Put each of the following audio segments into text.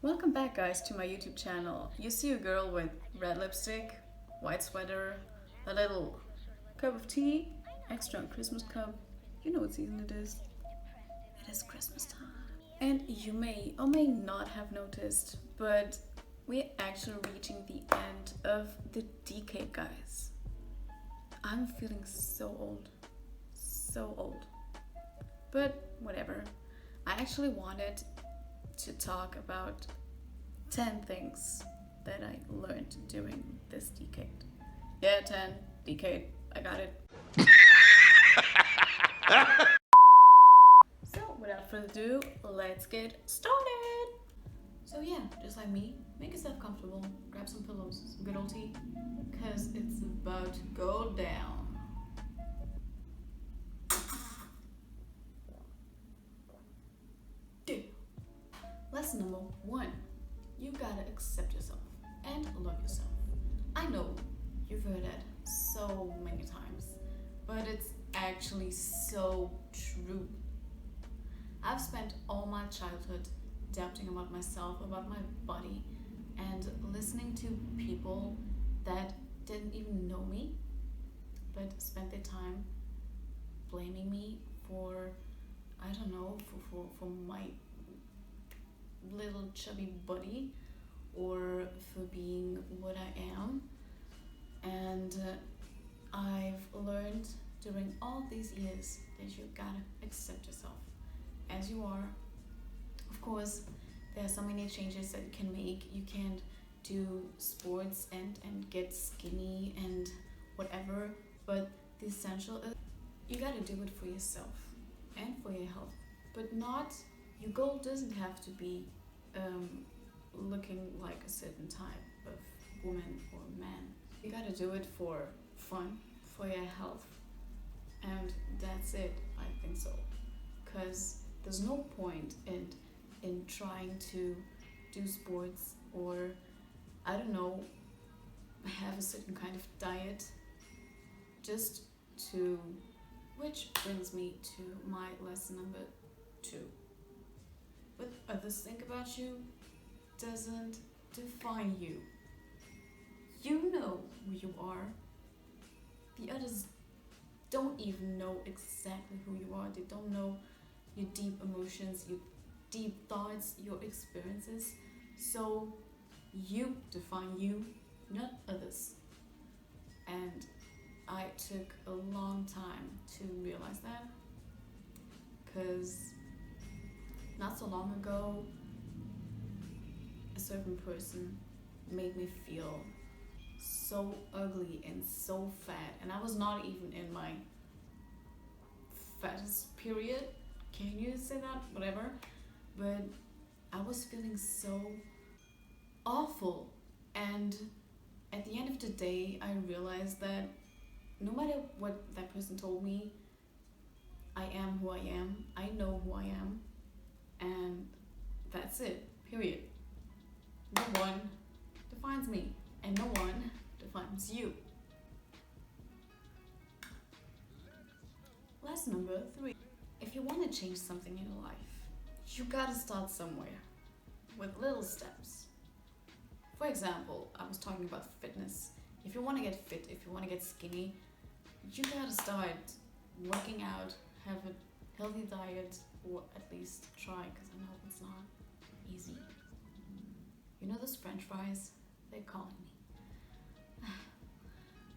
Welcome back, guys, to my YouTube channel. You see a girl with red lipstick, white sweater, a little cup of tea, extra Christmas cup. You know what season it is. It is Christmas time. And you may or may not have noticed, but we're actually reaching the end of the decade, guys. I'm feeling so old. So old. But whatever. I actually wanted to talk about 10 things that I learned during this decade. Yeah, 10, decade, I got it. So without further ado, let's get started. So yeah, just like me, make yourself comfortable, grab some pillows, some good old tea, cause it's about to go down. Lesson number 1, you gotta accept yourself and love yourself. I know you've heard that so many times, but it's actually so true. I've spent all my childhood doubting about myself, about my body, and listening to people that didn't even know me, but spent their time blaming me for, I don't know, for my little chubby body or for being what I am. And I've learned during all these years that you gotta accept yourself as you are. Of course, there are so many changes that you can make. You can't do sports and get skinny and whatever, but the essential is you gotta do it for yourself and for your health, but not, your goal doesn't have to be looking like a certain type of woman or man. You gotta do it for fun, for your health, and that's it. I think so, because there's no point in trying to do sports or, I don't know, have a certain kind of diet just to, which brings me to my lesson number 2. What others think about you doesn't define you. You know who you are. The others don't even know exactly who you are. They don't know your deep emotions, your deep thoughts, your experiences. So you define you, not others. And I took a long time to realize that, because not so long ago, a certain person made me feel so ugly and so fat, and I was not even in my fattest period. Can you say that? Whatever. But I was feeling so awful, and at the end of the day, I realized that no matter what that person told me, I am who I am. I know who I am. And that's it, period. No one defines me, and no one defines you. Lesson number 3. If you want to change something in your life, you gotta start somewhere with little steps. For example, I was talking about fitness. If you want to get fit, if you want to get skinny, you gotta start working out, have a healthy diet, or at least try, because I know it's not easy. You know those French fries? They're calling me.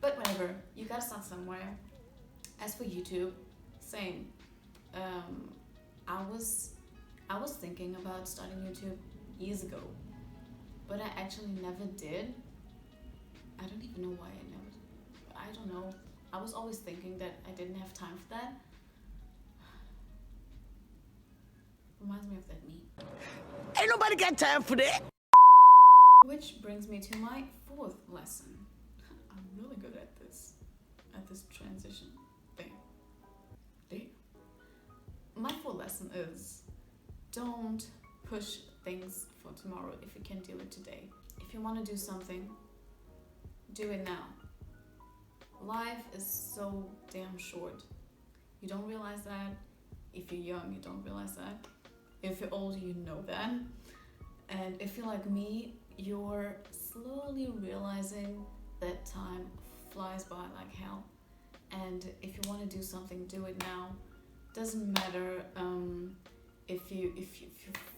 But whatever, you gotta start somewhere. As for YouTube, same. I was thinking about starting YouTube years ago, but I actually never did. I don't even know why I don't know. I was always thinking that I didn't have time for that. Reminds me of that meme. Ain't nobody got time for that. Which brings me to my 4th lesson. I'm really good at this transition thing. Damn. My 4th lesson is, don't push things for tomorrow if you can do it today. If you want to do something, do it now. Life is so damn short. You don't realize that. If you're young, you don't realize that. If you're old, you know that. And if you're like me, you're slowly realizing that time flies by like hell. And if you want to do something, do it now. Doesn't matter if you're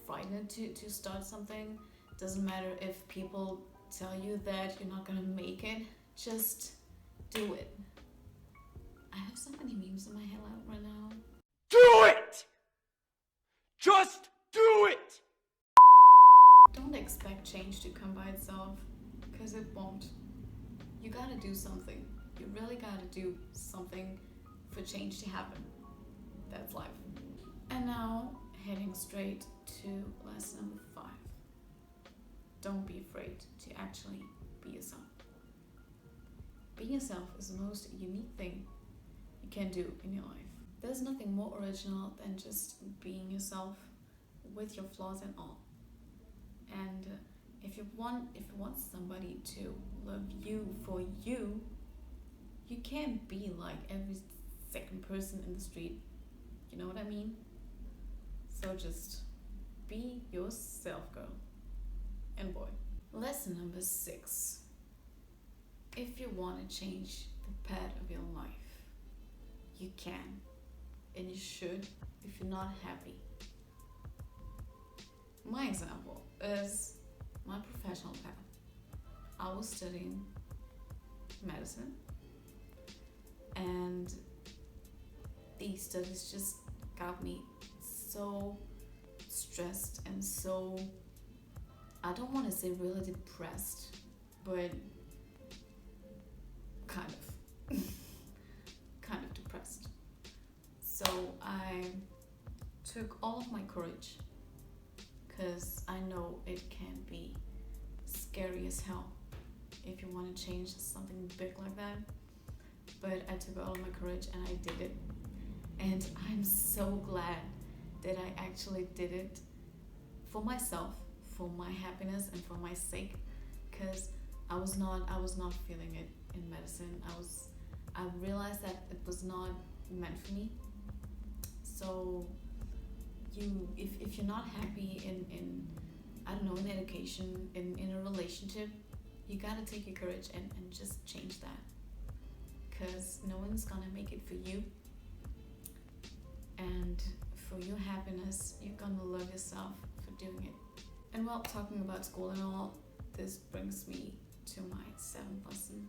frightened to start something. Doesn't matter if people tell you that you're not gonna make it. Just do it. I have so many memes in my head right now. Do it! Just do it! Don't expect change to come by itself, because it won't. You gotta do something. You really gotta do something for change to happen. That's life. And now, heading straight to lesson number 5. Don't be afraid to actually be yourself. Being yourself is the most unique thing you can do in your life. There's nothing more original than just being yourself with your flaws and all. And if you want somebody to love you for you, you can't be like every second person in the street. You know what I mean? So just be yourself, girl and boy. Lesson number 6. If you want to change the path of your life, you can, and you should if you're not happy. My example is my professional path. I was studying medicine, and these studies just got me so stressed and so, I don't want to say really depressed, but kind of depressed. So I took all of my courage, because I know it can be scary as hell if you want to change something big like that. But I took all of my courage and I did it. And I'm so glad that I actually did it for myself, for my happiness and for my sake, because I was not feeling it in medicine. I realized that it was not meant for me. So if you're not happy in I don't know, in education, in a relationship, you gotta take your courage and just change that, because no one's gonna make it for you. And for your happiness, you're gonna love yourself for doing it. And while talking about school and all, this brings me to my 7th lesson.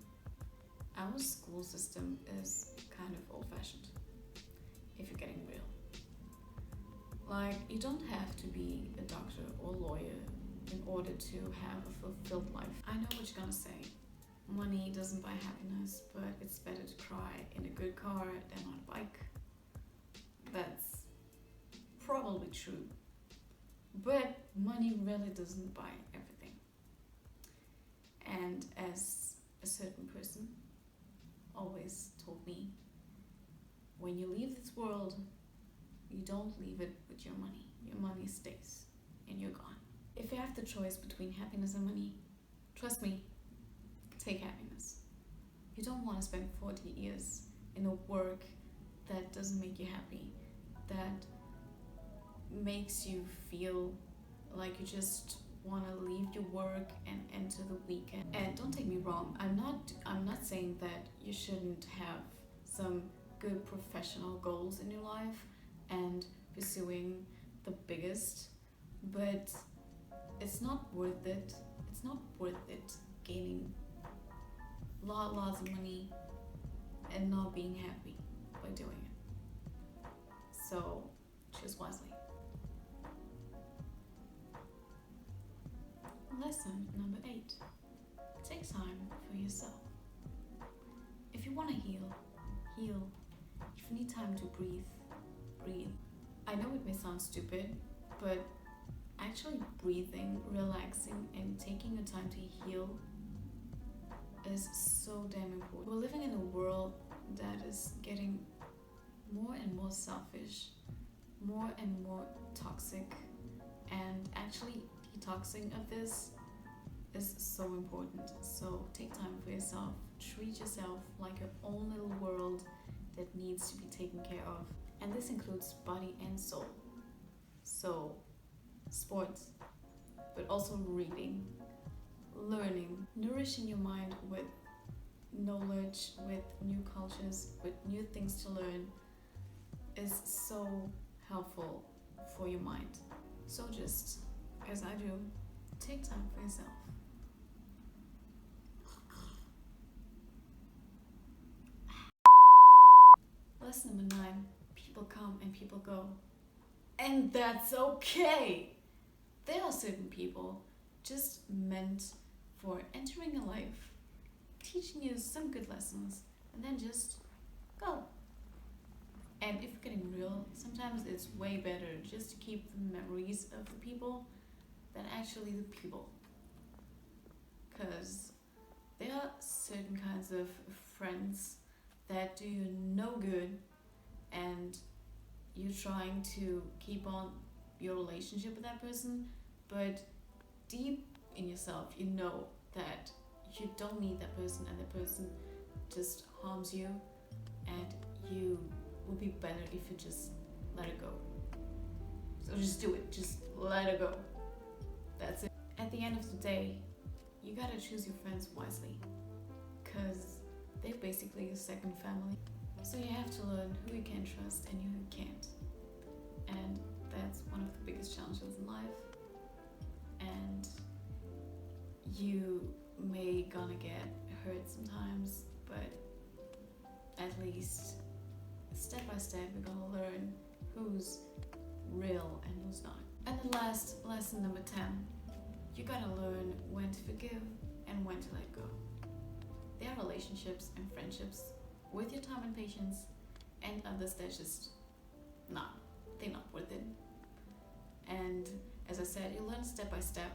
Our school system is kind of old-fashioned, if you're getting real. Like, you don't have to be a doctor or lawyer in order to have a fulfilled life. I know what you're gonna say. Money doesn't buy happiness, but it's better to cry in a good car than on a bike. That's probably true. But money really doesn't buy everything. And as a certain person always told me, when you leave this world, you don't leave it with your money. Your money stays and you're gone. If you have the choice between happiness and money, trust me, take happiness. You don't want to spend 40 years in a work that doesn't make you happy, that makes you feel like you just want to leave your work and enter the weekend. And don't take me wrong, I'm not saying that you shouldn't have some good professional goals in your life and pursuing the biggest, but it's not worth it. It's not worth it gaining lots of money and not being happy by doing it. So choose wisely. Lesson number 8. Take time for yourself. If you want to heal. If you need time to breathe. I know it may sound stupid, but actually breathing, relaxing, and taking the time to heal is so damn important. We're living in a world that is getting more and more selfish, more and more toxic, and actually detoxing of this is so important. So take time for yourself, treat yourself like your own little world that needs to be taken care of. And this includes body and soul. So sports, but also reading, learning, nourishing your mind with knowledge, with new cultures, with new things to learn is so helpful for your mind. So just, as I do, take time for yourself. Lesson number 9, people come and people go. And that's okay! There are certain people just meant for entering your life, teaching you some good lessons, and then just go. And if we're getting real, sometimes it's way better just to keep the memories of the people than actually the people. Because there are certain kinds of friends that do you no good, and you're trying to keep on your relationship with that person, but deep in yourself you know that you don't need that person, and the person just harms you, and you will be better if you just let it go. So just do it, just let it go. That's it. At the end of the day, you gotta choose your friends wisely, because they're basically your second family. So you have to learn who you can trust and who you can't. And that's one of the biggest challenges in life. And you may gonna get hurt sometimes, but at least step by step we're gonna learn who's real and who's not. And the last lesson, number 10, you gotta learn when to forgive and when to let go. There are relationships and friendships with your time and patience, and others that just they're not worth it. And as I said, you learn step by step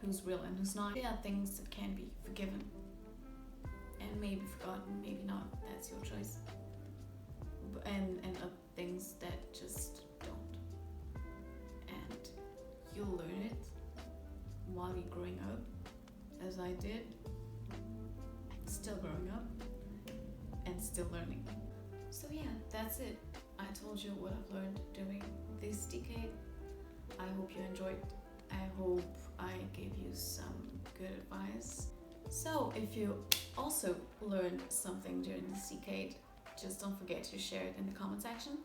who's real and who's not. There are things that can be forgiven and maybe forgotten, maybe not, that's your choice. And other things that just don't. And you'll learn it while you're growing up, as I did, still growing up and still learning. So yeah, that's it. I told you what I've learned during this decade. I hope you enjoyed. I hope I gave you some good advice. So if you also learned something during this decade, just don't forget to share it in the comment section.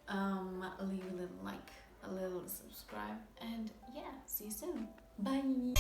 Leave a little like, a little subscribe, and yeah, see you soon. Bye!